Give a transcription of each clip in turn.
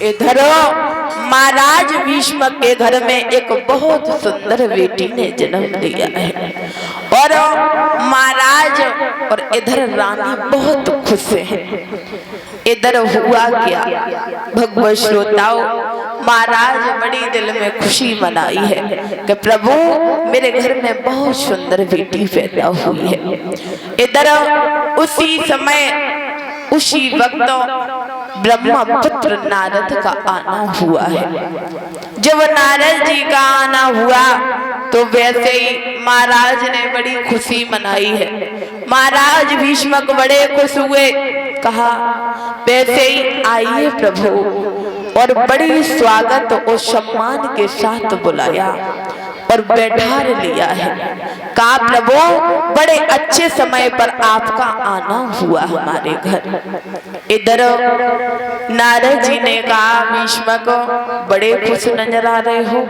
इधर महाराज भीष्म के घर में एक बहुत सुंदर बेटी ने जन्म लिया है और महाराज और इधर रानी बहुत खुश हैं। इधर हुआ क्या भगवत श्रोताओं, महाराज बड़ी दिल में खुशी मनाई है कि प्रभु मेरे घर में बहुत सुंदर बेटी पैदा हुई है। इधर उसी समय उसी वक्त ब्रह्मपुत्र नारद का आना हुआ है। जब नारद जी का आना हुआ तो वैसे ही महाराज ने बड़ी खुशी मनाई है। महाराज भीष्मक बड़े खुश हुए, कहा वैसे ही आइए प्रभु, और बड़ी स्वागत और सम्मान के साथ बुलाया और बैठा लिया है। कहा प्रभु बड़े अच्छे समय पर आपका आना हुआ हमारे घर। इधर नारद जी ने कहा भीष्म को बड़े खुश नजर आ रहे हो,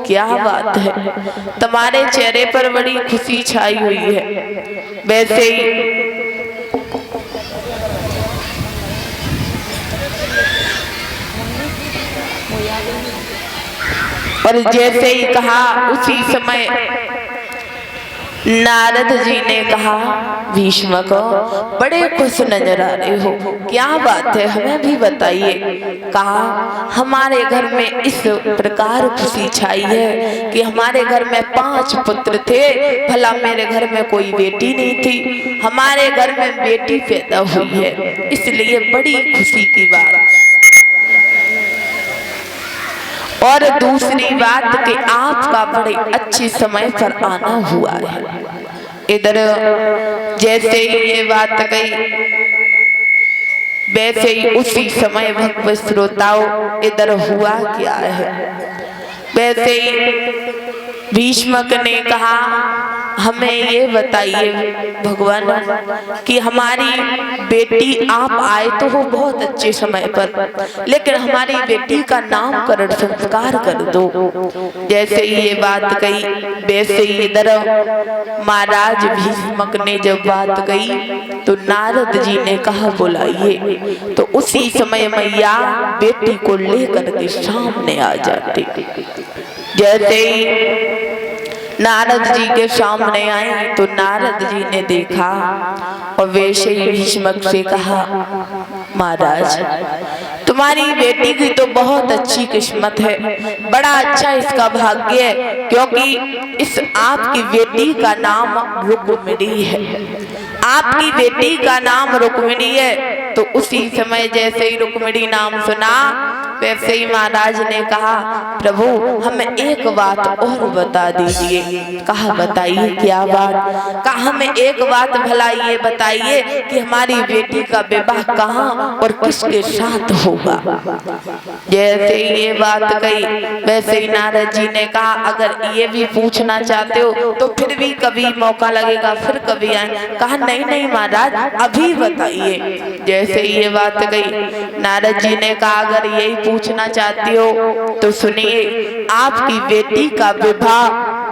क्या बात है, तुम्हारे चेहरे पर बड़ी खुशी छाई हुई है। वैसे ही और जैसे ही कहा उसी समय नारद जी ने कहा भीष्म को बड़े खुश नजर आ रहे हो, क्या बात है, हमें भी बताइए। कहा हमारे घर में इस प्रकार खुशी छाई है कि हमारे घर में 5 पुत्र थे, भला मेरे घर में कोई बेटी नहीं थी, हमारे घर में बेटी पैदा हुई है, इसलिए बड़ी खुशी की बात। और दूसरी बात कि आपका बड़े अच्छे समय पर आना हुआ है। इधर जैसे ही ये बात कही वैसे ही उसी समय भगवत श्रोताओं इधर हुआ क्या है। वैसे ही भीष्मक ने कहा हमें ये बताइए भगवान कि हमारी बेटी आप आए तो वो बहुत अच्छे समय पर, लेकिन हमारी बेटी का नामकरण संस्कार कर दो। जैसे ही ये बात कही वैसे ही इधर महाराज भीष्मक ने जब बात कही तो नारद जी ने कहा बुलाइए। तो उसी समय मैया बेटी को लेकर के सामने आ जाती। जैसे ही नारद जी के सामने आए तो नारद जी ने देखा और वैसे ही भीष्मक से कहा महाराज तुम्हारी बेटी की तो बहुत अच्छी किस्मत है, बड़ा अच्छा इसका भाग्य है, क्योंकि इस आपकी बेटी का नाम रुक्मिणी है, आपकी बेटी का नाम रुक्मिणी है। तो उसी समय जैसे ही रुक्मिणी नाम सुना वैसे ही महाराज ने कहा प्रभु हमें एक बात और बता दीजिए। कहा बताइए क्या बात। कहा हमें एक बात भला ये बताइए कि हमारी बेटी का विवाह कहाँ और किसके साथ होगा। जैसे ही ये बात कही वैसे ही नारद जी ने कहा अगर ये भी पूछना चाहते हो तो फिर भी कभी मौका लगेगा, फिर कभी आए। कहा नहीं नहीं महाराज अभी बताइए। जैसे ही ये बात कही नारद जी ने कहा अगर यही पूछना चाहती हो तो सुनिए, आपकी बेटी का विवाह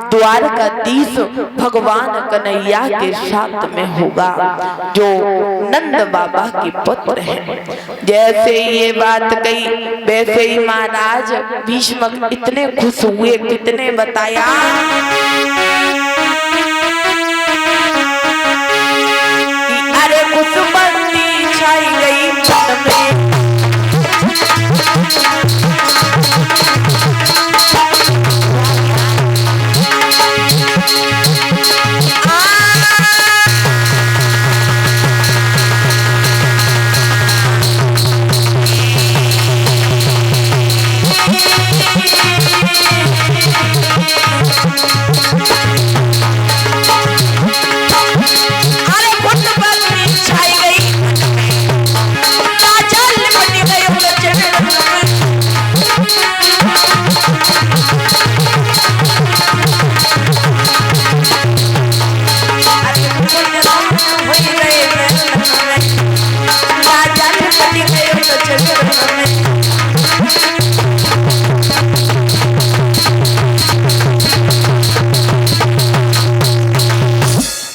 द्वारकाधीश भगवान कन्हैया के साथ में होगा जो नंद बाबा के पुत्र हैं। जैसे ही ये बात कही वैसे ही महाराज भीष्मक इतने खुश हुए, कितने बताया कि अरे खुशबंदी छाई गई मन में।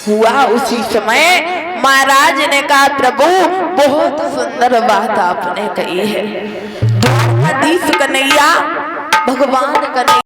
हुआ उसी समय महाराज ने कहा प्रभु बहुत सुंदर बात आपने कही है। द्वारकाधीश कन्हैया भगवान कन्हैया